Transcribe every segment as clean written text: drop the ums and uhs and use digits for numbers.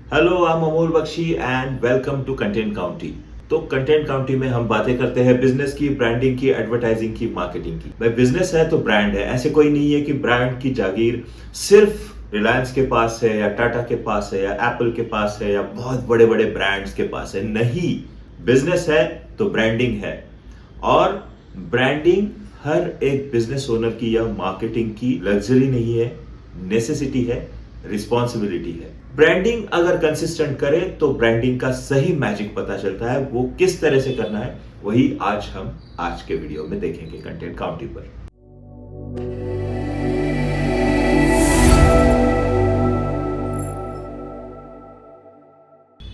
Hello, I am Amol Bakshi and welcome to content county. तो content county में हम बातें करते हैं बिजनेस की, ब्रांडिंग की, एडवर्टाइजिंग की, मार्केटिंग की। भाई बिजनेस है तो ब्रांड है। ऐसे कोई नहीं है कि ब्रांड की जागीर सिर्फ रिलायंस के पास है या टाटा के पास है या एप्पल के पास है या बहुत बड़े बड़े ब्रांड्स के पास है। नहीं, बिजनेस है तो ब्रांडिंग है। और ब्रांडिंग हर एक बिजनेस ओनर की या मार्केटिंग की लग्जरी नहीं है, नेसेसिटी है, रिस्पॉन्सिबिलिटी है। ब्रांडिंग अगर कंसिस्टेंट करे तो ब्रांडिंग का सही मैजिक पता चलता है। वो किस तरह से करना है वही आज हम आज के वीडियो में देखेंगे कंटेंट काउंटी पर।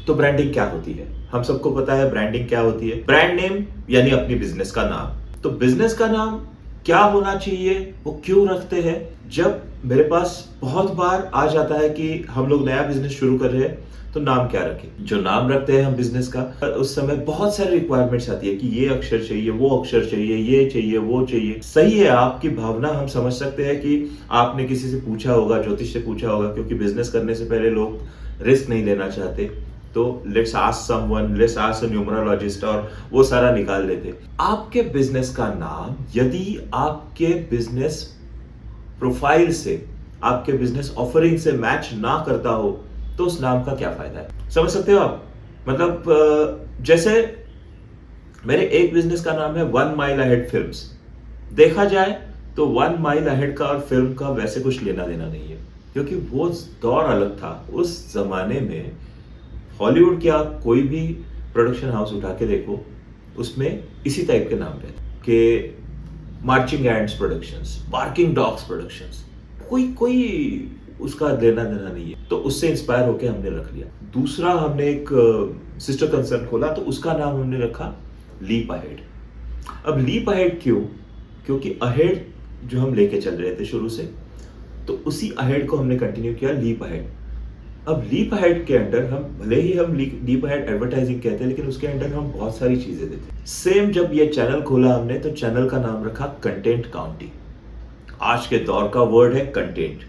तो ब्रांडिंग क्या होती है? हम सबको पता है ब्रांडिंग क्या होती है। ब्रांड नेम यानी अपनी बिजनेस का नाम। तो बिजनेस का नाम क्या होना चाहिए, वो क्यों रखते हैं? जब मेरे पास बहुत बार आ जाता है कि हम लोग नया बिजनेस शुरू कर रहे हैं तो नाम क्या रखें। जो नाम रखते हैं हम बिजनेस का, उस समय बहुत सारी रिक्वायरमेंट्स आती है कि ये अक्षर चाहिए, वो अक्षर चाहिए, ये चाहिए, वो चाहिए। सही है, आपकी भावना हम समझ सकते हैं कि आपने किसी से पूछा होगा, ज्योतिष से पूछा होगा, क्योंकि बिजनेस करने से पहले लोग रिस्क नहीं लेना चाहते। तो let's ask someone, let's ask a numerologist और वो सारा निकाल लेते। आपके बिजनेस का नाम यदि आपके बिजनेस प्रोफाइल से, आपके बिजनेस ऑफरिंग से मैच ना करता हो तो उस नाम का क्या फायदा है? समझ सकते हो आप? मतलब जैसे मेरे एक बिजनेस का नाम है 1 माइल अहेड फिल्म्स। देखा जाए तो 1 माइल अहेड का और फिल्म का वैसे कुछ लेना देना नहीं है, क्योंकि वो दौर अलग था। उस जमाने में हॉलीवुड की आप कोई भी प्रोडक्शन हाउस उठा के देखो, उसमें इसी टाइप के नाम रहते कि marching ends productions, barking dogs productions. कोई उसका लेना देना नहीं है। तो उससे इंस्पायर होकर हमने रख लिया। दूसरा, हमने एक सिस्टर कंसर्न खोला तो उसका नाम हमने रखा लीप अहेड। अब लीप अहेड क्यों? क्योंकि अहेड जो हम लेके चल रहे थे शुरू से, तो उसी अहेड को हमने कंटिन्यू किया, लीप अहेड। अब लीप अहेड के अंडर हम, भले ही हम लीप अहेड एडवर्टाइजिंग कहते हैं, लेकिन उसके अंडर हम बहुत सारी चीजें देते हैं। सेम जब ये चैनल खोला हमने तो चैनल का नाम रखा कंटेंट काउंटी। आज के दौर का वर्ड है कंटेंट।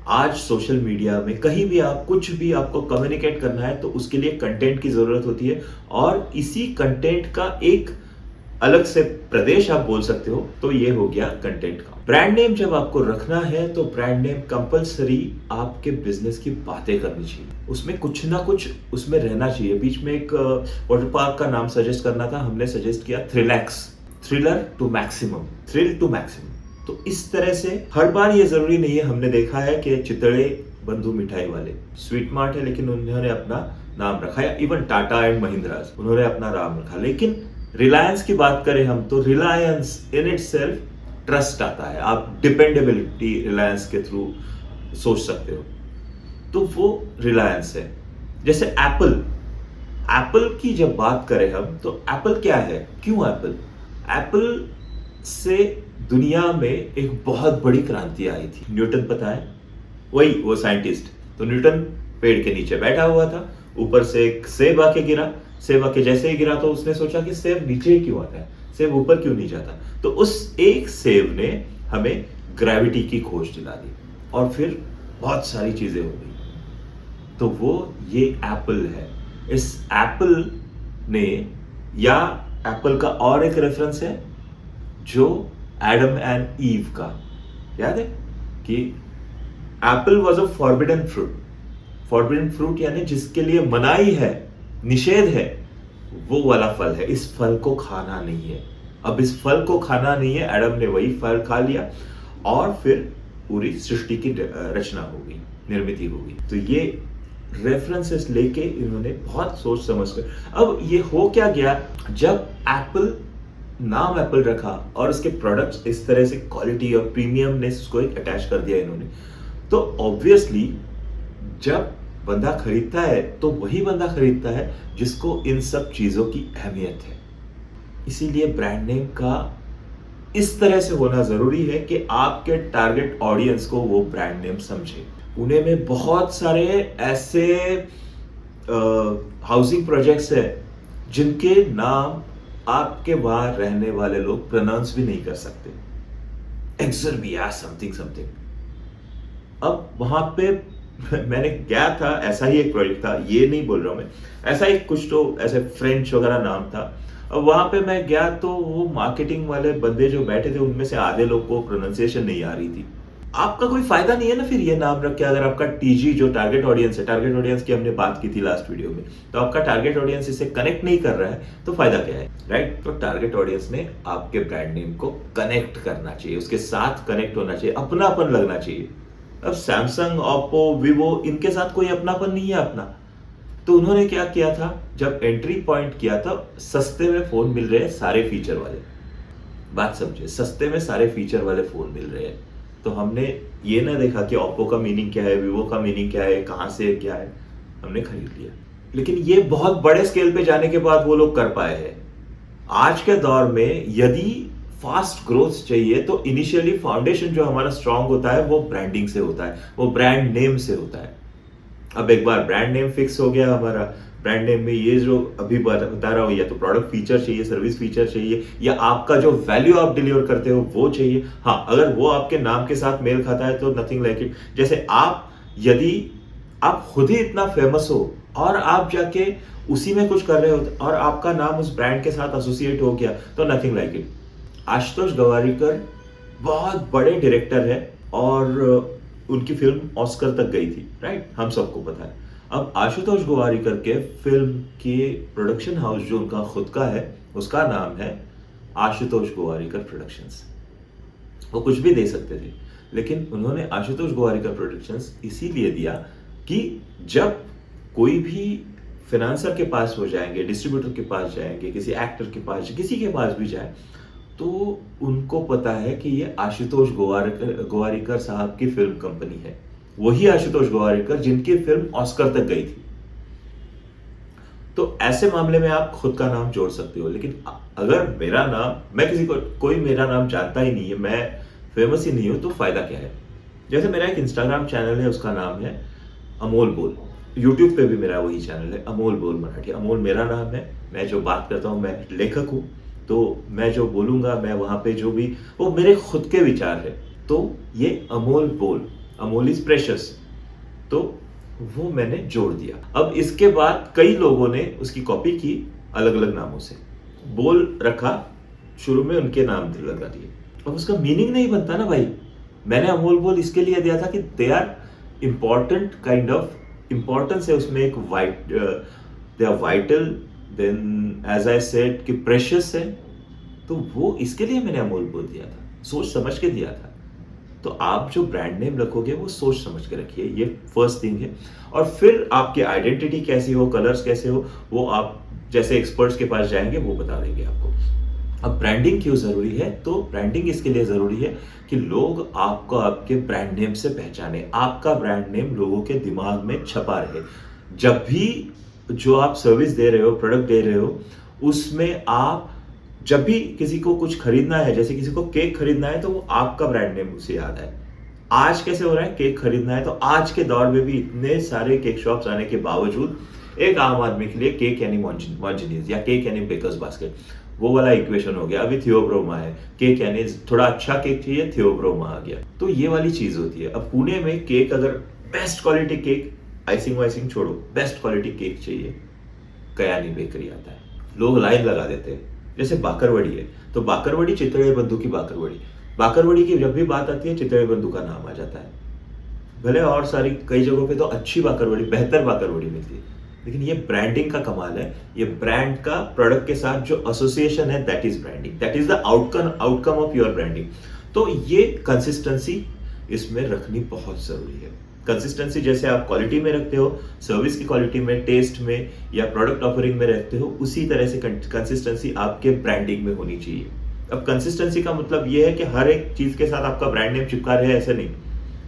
आज सोशल मीडिया में कहीं भी आप कुछ भी आपको कम्युनिकेट करना है तो उसके लिए कंटेंट की जरूरत होती है। और इसी कंटेंट का एक अलग से प्रदेश आप बोल सकते हो, तो ये हो गया कंटेंट का। ब्रांड नेम जब आपको रखना है तो ब्रांड नेम कंपलसरी आपके बिजनेस की बातें करनी चाहिए। उसमें कुछ ना कुछ उसमें रहना चाहिए। बीच में एक वाटर पार्क का नाम सजेस्ट करना था, हमने सजेस्ट किया थ्रिलैक्स, thriller to maximum, thrill to maximum. तो इस तरह से हर बार ये जरूरी नहीं है। हमने देखा है कि चितड़े बंधु मिठाई वाले स्वीट मार्ट है, लेकिन उन्होंने अपना नाम रखा है। इवन टाटा एंड महिंद्रा उन्होंने अपना नाम रखा। लेकिन रिलायंस की बात करें हम तो Reliance in it self trust आता है। आप डिपेंडेबिलिटी रिलायंस के थ्रू सोच सकते हो, तो वो रिलायंस है। जैसे एप्पल, एप्पल की जब बात करें हम तो एप्पल क्या है, क्यों एप्पल? एप्पल से दुनिया में एक बहुत बड़ी क्रांति आई थी। न्यूटन पता है, वही वो साइंटिस्ट। तो न्यूटन पेड़ के नीचे बैठा हुआ था, ऊपर से एक सेब आके गिरा। सेब आके जैसे ही गिरा तो उसने सोचा कि सेब नीचे क्यों आता है, सेब ऊपर क्यों नहीं जाता? तो उस एक सेब ने हमें ग्रेविटी की खोज दिला दी और फिर बहुत सारी चीजें हो गई। तो वो ये एप्पल है। इस एप्पल ने, या एप्पल का और एक रेफरेंस है जो एडम एंड ईव का, याद है कि Apple was a forbidden fruit. Forbidden fruit यानी जिसके लिए मनाही है, निषेध है, वो वाला फल है। इस फल को खाना नहीं है। अब इस फल को खाना नहीं है, एडम ने वही फल खा लिया और फिर पूरी सृष्टि की रचना हो गई, निर्मित हो गई। तो ये रेफरेंसेस लेके इन्होंने बहुत सोच समझ कर, अब ये हो क्या गया, जब एप्पल नाम एप्पल रखा और उसके प्रोडक्ट्स इस तरह से क्वालिटी और प्रीमियमनेस को एक अटैच कर दिया इन्होंने, तो ऑब्वियसली जब बंदा खरीदता है तो वही बंदा खरीदता है जिसको इन सब चीजों की अहमियत है। इसीलिए ब्रांड नेम का इस तरह से होना जरूरी है कि आपके टारगेट ऑडियंस को वो ब्रांड नेम समझे। पुणे में बहुत सारे ऐसे हाउसिंग प्रोजेक्ट्स हैं जिनके नाम आपके वहां रहने वाले लोग प्रोनाउंस भी नहीं कर सकते। एक्सरबिया समथिंग समथिंग। अब वहां पे मैंने गया था, ऐसा ही एक प्रोजेक्ट था, ये नहीं बोल रहा हूँ मैं, ऐसा ही कुछ तो ऐसे फ्रेंच वगैरह नाम था। अब वहां पे मैं गया तो वो मार्केटिंग वाले बंदे जो बैठे थे उनमें से आधे लोग को प्रोनाउंसिएशन नहीं आ रही थी। आपका कोई फायदा नहीं है ना फिर ये नाम रख के, अगर आपका टीजी जो टारगेट ऑडियंस है, टारगेट ऑडियंस की हमने बात की थी लास्ट वीडियो में, तो आपका टारगेट ऑडियंस इसे कनेक्ट नहीं कर रहा है तो फायदा क्या है, राइट? तो टारगेट ऑडियंस ने आपके ब्रांड नेम को कनेक्ट करना चाहिए, उसके साथ कनेक्ट होना चाहिए, अपनापन लगना चाहिए। अब सैमसंग, ओप्पो, विवो, इनके साथ कोई अपनापन नहीं है अपना। तो उन्होंने क्या किया था, जब एंट्री पॉइंट किया था, सस्ते में फोन मिल रहे हैं सारे फीचर वाले, बात समझे, सस्ते में सारे फीचर वाले फोन मिल रहे हैं। तो हमने ये ना देखा कि ओप्पो का मीनिंग क्या है, विवो का मीनिंग क्या है, कहां से क्या है, हमने खरीद लिया। लेकिन ये बहुत बड़े स्केल पे जाने के बाद वो लोग कर पाए हैं। आज के दौर में यदि फास्ट ग्रोथ चाहिए तो इनिशियली फाउंडेशन जो हमारा स्ट्रांग होता है वो ब्रांडिंग से होता है, वो ब्रांड नेम से होता है। अब एक बार ब्रांड नेम फिक्स हो गया हमारा, ब्रांड नेम में ये जो अभी बता रहा हूं, या तो प्रोडक्ट फीचर चाहिए, सर्विस फीचर चाहिए, या आपका जो वैल्यू आप डिलीवर करते हो वो चाहिए। हाँ, अगर वो आपके नाम के साथ मेल खाता है तो नथिंग लाइक इट। जैसे आप, यदि आप खुद ही इतना फेमस हो और आप जाके उसी में कुछ कर रहे हो और आपका नाम उस ब्रांड के साथ एसोसिएट हो गया तो nothing like it. Ashutosh Gowariker बहुत बड़े डायरेक्टर है और उनकी फिल्म ऑस्कर तक गई थी, राइट? हम सबको पता है। अब आशुतोष गोवारिकर के फिल्म के प्रोडक्शन हाउस जो उनका खुद का है, उसका नाम है आशुतोष गोवारिकर प्रोडक्शंस। वो कुछ भी दे सकते थे, लेकिन उन्होंने आशुतोष गोवारिकर प्रोडक्शंस इसीलिए दिया कि जब कोई भी फाइनेंसर के पास हो जाएंगे, डिस्ट्रीब्यूटर के पास जाएंगे, किसी एक्टर के पास, किसी के पास भी जाए, तो उनको पता है कि ये आशुतोष गोवारिकर साहब की फिल्म कंपनी है। वही आशुतोष गोवारिकर जिनकी फिल्म ऑस्कर तक गई थी। तो ऐसे मामले में आप खुद का नाम जोड़ सकते हो। लेकिन अगर मेरा नाम, मैं किसी को, कोई मेरा नाम जानता ही नहीं है, मैं फेमस ही नहीं हूं, तो फायदा क्या है? जैसे मेरा एक इंस्टाग्राम चैनल है, उसका नाम है अमोल बोल। यूट्यूब पे भी मेरा वही चैनल है, अमोल बोल मराठी। अमोल मेरा नाम है, मैं जो बात करता हूँ, मैं लेखक हूँ, तो मैं जो बोलूंगा, मैं वहां पे जो भी, वो मेरे खुद के विचार है। तो ये अमोल बोल, अमोल इज प्रेशियस, तो वो मैंने जोड़ दिया। अब इसके बाद कई लोगों ने उसकी कॉपी की अलग अलग नामों से, बोल रखा, शुरू में उनके नाम लगा दिए। अब उसका मीनिंग नहीं बनता ना भाई। मैंने अमोल बोल इसके लिए दिया था कि they are important, kind of importance है उसमें, एक they are vital, then as I said कि प्रेशियस है, तो वो इसके लिए मैंने अमोल बोल दिया था, सोच समझ के दिया था। तो आप जो ब्रांड नेम रखोगे वो सोच समझ के रखिए, ये फर्स्ट थिंग है। और फिर आपकी आइडेंटिटी कैसी हो, कलर्स कैसे हो, वो आप जैसे एक्सपर्ट्स के पास जाएंगे वो बता देंगे आपको। अब ब्रांडिंग क्यों जरूरी है? तो ब्रांडिंग इसके लिए जरूरी है कि लोग आपको आपके ब्रांड नेम से पहचाने, आपका ब्रांड नेम लोगों के दिमाग में छपा रहे। जब भी जो आप सर्विस दे रहे हो, प्रोडक्ट दे रहे हो, उसमें आप जब भी किसी को कुछ खरीदना है, जैसे किसी को केक खरीदना है, तो वो आपका ब्रांड नेम उसे याद है। आज कैसे हो रहा है, केक खरीदना है तो आज के दौर में भी इतने सारे केक शॉप्स आने के बावजूद एक आम आदमी के लिए केक यानी मॉन्जिनीज या केक यानी बेकर्स बास्केट, वो वाला इक्वेशन हो गया। अभी थियोब्रोमा है, केक यानी थोड़ा अच्छा केक चाहिए, थियोब्रोमा आ गया। तो ये वाली चीज होती है। अब पुणे में केक, अगर बेस्ट क्वालिटी केक, आइसिंग वाइसिंग छोड़ो, बेस्ट क्वालिटी केक चाहिए, कयानी बेकरी आता है, लोग लाइन लगा देते हैं। जैसे बाकरवड़ी है, तो बाकरवड़ी चितड़े बंधु की बाकरवड़ी, बाकरवड़ी की जब भी बात आती है चितड़े बंधु का नाम आ जाता है। भले और सारी कई जगहों पे तो अच्छी बाकरवड़ी, बेहतर बाकरवड़ी मिलती है, लेकिन ये ब्रांडिंग का कमाल है। ये ब्रांड का प्रोडक्ट के साथ जो एसोसिएशन है, that is branding, that is the outcome of your branding. तो ये कंसिस्टेंसी इसमें रखनी बहुत जरूरी है। कंसिस्टेंसी जैसे आप क्वालिटी में रखते हो, सर्विस की क्वालिटी में, टेस्ट में या प्रोडक्ट ऑफरिंग में रखते हो, उसी तरह से कंसिस्टेंसी आपके ब्रांडिंग में होनी चाहिए। अब कंसिस्टेंसी का मतलब यह है कि हर एक चीज के साथ आपका ब्रांड नेम चिपका रहे, ऐसे नहीं,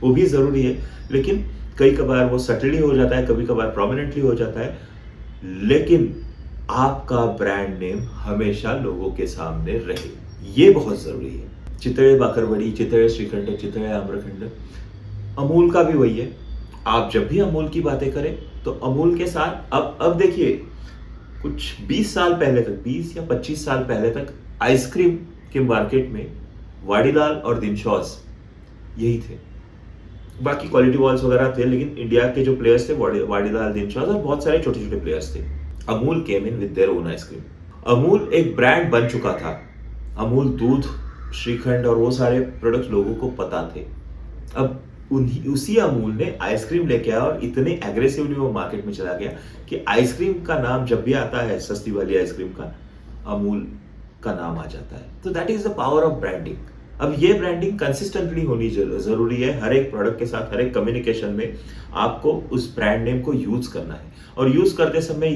वो भी जरूरी है, लेकिन कई कबार वो सटली हो जाता है, कभी कभार प्रोमिनेंटली हो जाता है, लेकिन आपका ब्रांड नेम हमेशा लोगों के सामने रहे, ये बहुत जरूरी है। चितड़े बाकरवड़ी, चितड़े श्रीखंड, चितड़े आम्रखंड, अमूल का भी वही है। आप जब भी अमूल की बातें करें तो अमूल के साथ, अब देखिए, कुछ 20 साल पहले तक, 20 या 25 साल पहले तक आइसक्रीम के मार्केट में वाडीलाल और दिनशॉस यही थे। बाकी क्वालिटी वॉल्स वगैरह थे, लेकिन इंडिया के जो प्लेयर्स थे वाडीलाल दिनशाद और बहुत सारे छोटे छोटे प्लेयर्स थे। Amul came in with their own ice cream. Amul एक ब्रांड बन चुका था। अमूल दूध, श्रीखंड और वो सारे प्रोडक्ट्स लोगों को पता थे। अब उन्हीं उसी अमूल ने आइसक्रीम लेके आया और इतने एग्रेसिवली वो मार्केट में चला गया कि आइसक्रीम का नाम जब भी आता है, सस्ती वाली आइसक्रीम का, अमूल का नाम आ जाता है। तो that is the power of branding. अब ये ब्रांडिंग कंसिस्टेंटली होनी जरूरी है। हर एक प्रोडक्ट के साथ, हर एक कम्युनिकेशन में आपको उस ब्रांड नेम को यूज करना है, और यूज करते समय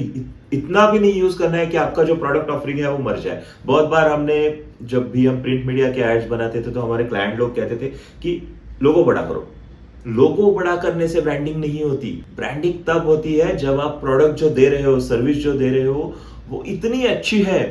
इतना भी नहीं यूज करना है कि आपका जो प्रोडक्ट ऑफरिंग है वो मर जाए। बहुत बार हमने, जब भी हम प्रिंट मीडिया के एड्स बनाते थे, तो हमारे क्लाइंट लोग कहते थे कि लोगो बड़ा करो। लोगो बड़ा करने से ब्रांडिंग नहीं होती। ब्रांडिंग तब होती है जब आप प्रोडक्ट जो दे रहे हो, सर्विस जो दे रहे हो, वो इतनी अच्छी है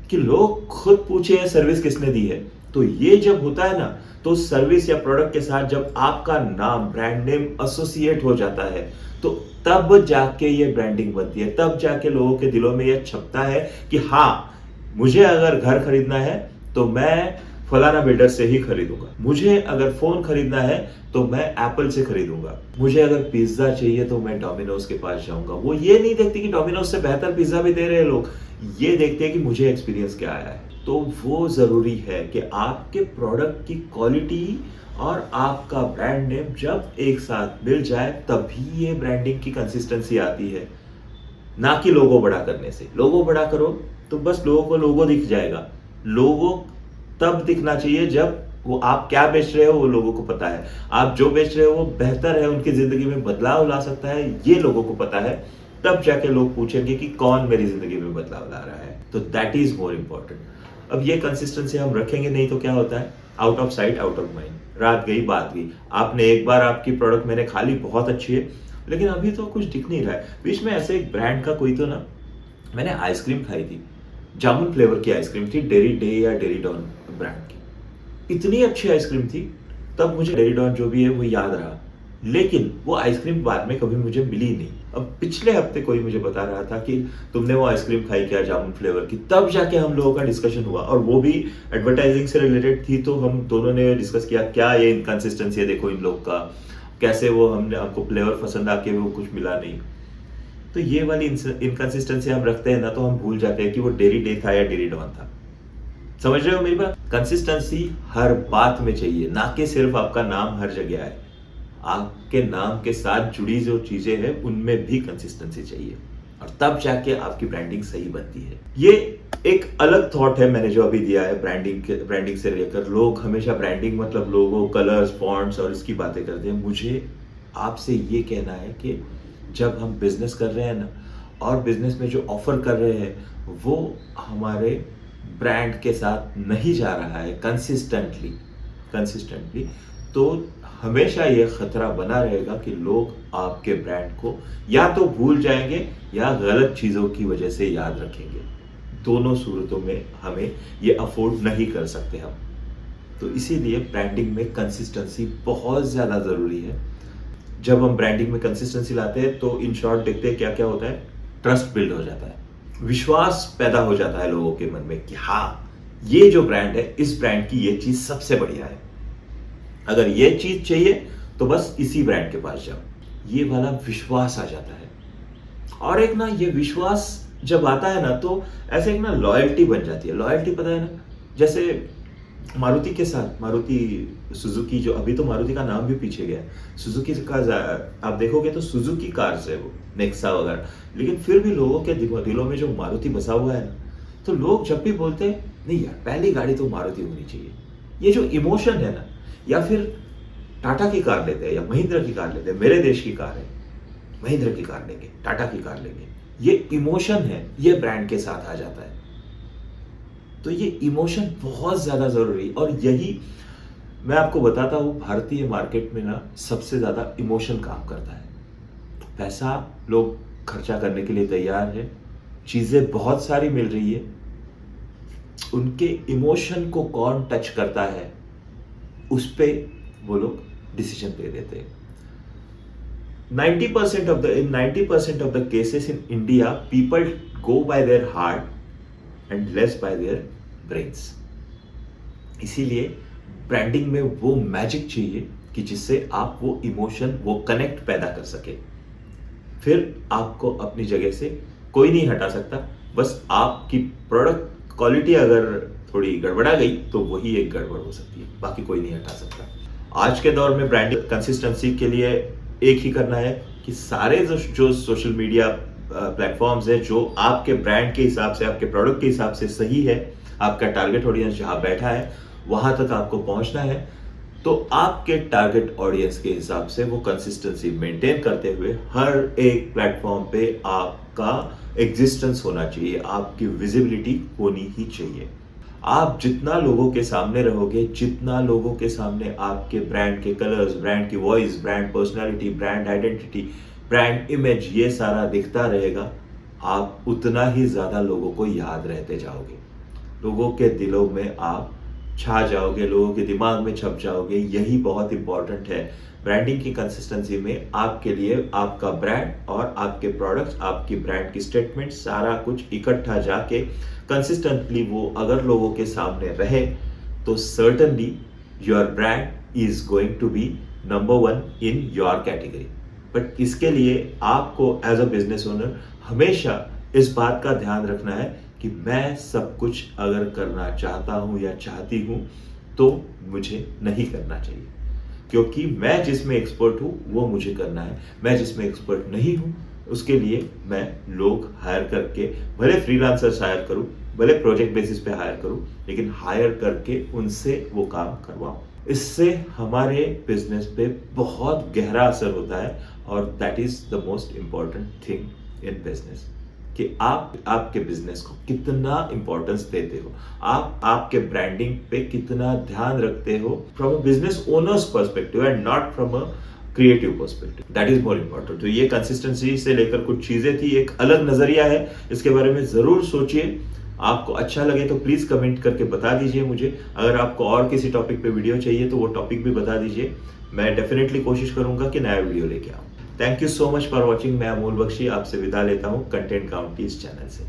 कि लोग खुद पूछे सर्विस किसने दी है। तो ये जब होता है ना, तो सर्विस या प्रोडक्ट के साथ जब आपका नाम, ब्रांड नेम एसोसिएट हो जाता है, तो तब जाके ये ब्रांडिंग बनती है। तब जाके लोगों के दिलों में ये छपता है कि हाँ, मुझे अगर घर खरीदना है तो मैं फलाना बिल्डर से ही खरीदूंगा। मुझे अगर फोन खरीदना है तो मैं एप्पल से खरीदूंगा। मुझे अगर पिज्जा चाहिए तो मैं डोमिनोज के पास जाऊंगा। वो ये नहीं देखते कि डोमिनोज से बेहतर पिज्जा भी दे रहे हैं लोग, ये देखते हैं कि मुझे एक्सपीरियंस क्या आया है। तो वो जरूरी है कि आपके प्रोडक्ट की क्वालिटी और आपका ब्रांड नेम जब एक साथ मिल जाए, तभी ये ब्रांडिंग की कंसिस्टेंसी आती है। ना कि लोगो बड़ा करने से। लोगो बड़ा करो तो बस लोगों को लोगो दिख जाएगा। लोगो तब दिखना चाहिए जब वो आप क्या बेच रहे हो वो लोगों को पता है। आप जो बेच रहे हो वो बेहतर है, उनकी जिंदगी में बदलाव ला सकता है, ये लोगों को पता है। तब जाके लोग पूछेंगे कि कौन मेरी जिंदगी में बदलाव ला रहा है। तो दैट इज मोर इंपॉर्टेंट। अब ये कंसिस्टेंसी हम रखेंगे नहीं तो क्या होता है, out of sight out of mind. रात गई बात गई। आपने एक बार आपकी प्रोडक्ट मैंने खा ली, बहुत अच्छी है, लेकिन अभी तो कुछ दिख नहीं रहा है। बीच में ऐसे एक ब्रांड का कोई तो ना, मैंने आइसक्रीम खाई थी, जामुन फ्लेवर की आइसक्रीम थी, डेरी डे या डेरी डॉन ब्रांड की। इतनी अच्छी आइसक्रीम थी, तब मुझे डेरी डॉन जो भी है वो याद रहा, लेकिन वो आइसक्रीम बाद में कभी मुझे मिली नहीं। अब पिछले हफ्ते कोई मुझे बता रहा था कि तुमने वो आइसक्रीम खाई क्या जामुन फ्लेवर की, तब जाके हम लोगों का डिस्कशन हुआ, और वो भी एडवर्टाइजिंग से रिलेटेड थी। तो हम दोनों ने डिस्कस किया क्या ये इनकंसिस्टेंसी है, देखो इन लोग का कैसे, वो हमने आपको फ्लेवर पसंद आके वो कुछ मिला नहीं। तो ये वाली इनकंसिस्टेंसी हम रखते हैं ना, तो हम भूल जाते हैं कि वो डेरी डे था या डेरी डॉन था। समझ रहे हो मेरी बात? कंसिस्टेंसी हर बात में चाहिए, ना कि सिर्फ आपका नाम हर जगह आए। आपके नाम के साथ जुड़ी जो चीजें हैं उनमें भी कंसिस्टेंसी चाहिए, और तब जाके आपकी ब्रांडिंग सही बनती है। ये एक अलग थॉट है मैंने जो अभी दिया है ब्रांडिंग से लेकर। लोग हमेशा ब्रांडिंग मतलब लोगो, कलर्स, फॉन्ट्स और इसकी बातें करते हैं। मुझे आपसे ये कहना है कि जब हम बिजनेस कर रहे हैं ना, और बिजनेस में जो ऑफर कर रहे हैं वो हमारे ब्रांड के साथ नहीं जा रहा है कंसिस्टेंटली, तो हमेशा ये खतरा बना रहेगा कि लोग आपके ब्रांड को या तो भूल जाएंगे या गलत चीजों की वजह से याद रखेंगे। दोनों सूरतों में हमें ये अफोर्ड नहीं कर सकते हम। तो इसीलिए ब्रांडिंग में कंसिस्टेंसी बहुत ज्यादा जरूरी है। जब हम ब्रांडिंग में कंसिस्टेंसी लाते हैं तो इन शॉर्ट देखते हैं क्या क्या होता है, ट्रस्ट बिल्ड हो जाता है, विश्वास पैदा हो जाता है लोगों के मन में कि हाँ, ये जो ब्रांड है, इस ब्रांड की ये चीज सबसे बढ़िया है। अगर ये चीज चाहिए तो बस इसी ब्रांड के पास जाओ। ये वाला विश्वास आ जाता है। और एक ना, ये विश्वास जब आता है ना, तो ऐसे एक ना लॉयल्टी बन जाती है। लॉयल्टी पता है ना, जैसे मारुति के साथ, मारुति सुजुकी, जो अभी तो मारुति का नाम भी पीछे गया, सुजुकी का आप देखोगे तो सुजुकी कार्स है वो, नेक्सा वगैरह, लेकिन फिर भी लोगों के दिलों में जो मारुति बसा हुआ है ना, तो लोग जब भी बोलते हैं नहीं यार, पहली गाड़ी तो मारुति होनी चाहिए। ये जो इमोशन है ना, या फिर टाटा की कार लेते हैं या महिंद्रा की कार लेते हैं, मेरे देश की कार है, महिंद्रा की कार लेंगे, टाटा की कार लेंगे, ये इमोशन है, ये ब्रांड के साथ आ जाता है। तो ये इमोशन बहुत ज्यादा जरूरी, और यही मैं आपको बताता हूं, भारतीय मार्केट में ना सबसे ज्यादा इमोशन काम करता है। पैसा लोग खर्चा करने के लिए तैयार है, चीजें बहुत सारी मिल रही है, उनके इमोशन को कौन टच करता है उस पे वो लोग डिसीजन दे देते हैं। 90% of the cases in India, people go by their heart and less by their brains. इसीलिए ब्रांडिंग में वो मैजिक चाहिए कि जिससे आप वो इमोशन, वो कनेक्ट पैदा कर सके। फिर आपको अपनी जगह से कोई नहीं हटा सकता। बस आपकी प्रोडक्ट क्वालिटी अगर थोड़ी गड़बड़ा गई तो वही एक गड़बड़ हो सकती है, बाकी कोई नहीं हटा सकता। आज के दौर में ब्रांडिंग कंसिस्टेंसी के लिए एक ही करना है कि सारे जो सोशल मीडिया प्लेटफॉर्म्स है, जो आपके ब्रांड के हिसाब से, आपके प्रोडक्ट के हिसाब से सही है, आपका टारगेट ऑडियंस जहां बैठा है वहां तक आपको पहुंचना है। तो आपके टारगेट ऑडियंस के हिसाब से वो कंसिस्टेंसी मेंटेन करते हुए हर एक प्लेटफॉर्म पे आपका एग्जिस्टेंस होना चाहिए, आपकी विजिबिलिटी होनी ही चाहिए। आप जितना लोगों के सामने रहोगे, जितना लोगों के सामने आपके ब्रांड के कलर्स, ब्रांड की voice, brand personality, brand identity, brand image ये सारा दिखता रहेगा, आप उतना ही ज्यादा लोगों को याद रहते जाओगे, लोगों के दिलों में आप छा जाओगे, लोगों के दिमाग में छप जाओगे। यही बहुत इंपॉर्टेंट है ब्रांडिंग की कंसिस्टेंसी में। आपके लिए आपका ब्रांड और आपके प्रोडक्ट्स, आपकी ब्रांड की स्टेटमेंट, सारा कुछ इकट्ठा जाके कंसिस्टेंटली वो अगर लोगों के सामने रहे तो certainly your brand is going to be number 1 in your category. But इसके लिए आपको एज अ बिजनेस ओनर हमेशा इस बात का ध्यान रखना है कि मैं सब कुछ अगर करना चाहता हूं या चाहती हूं तो मुझे नहीं करना चाहिए, क्योंकि मैं जिसमें एक्सपर्ट हूं वो मुझे करना है। मैं जिसमें एक्सपर्ट नहीं हूं उसके लिए मैं लोग हायर करके, भले फ्रीलांसर्स हायर करूं, भले प्रोजेक्ट बेसिस पे हायर करूं, लेकिन हायर करके उनसे वो काम करवाऊं। इससे हमारे बिजनेस पे बहुत गहरा असर होता है और that is the most important thing in business, कि आप आपके बिजनेस को कितना इंपॉर्टेंस देते हो, आप आपके ब्रांडिंग पे कितना ध्यान रखते हो from a business owners perspective and not from a creative perspective. That is more important. तो ये कंसिस्टेंसी से लेकर कुछ चीजें थी, एक अलग नजरिया है, इसके बारे में जरूर सोचिए। आपको अच्छा लगे तो प्लीज कमेंट करके बता दीजिए मुझे। अगर आपको और किसी टॉपिक पे वीडियो चाहिए तो वो टॉपिक भी बता दीजिए, मैं डेफिनेटली कोशिश करूंगा कि नया वीडियो लेके आऊं। Thank you so much for watching. मैं अमोल बख्शी आपसे विदा लेता हूं कंटेंट काउंटी इस चैनल से।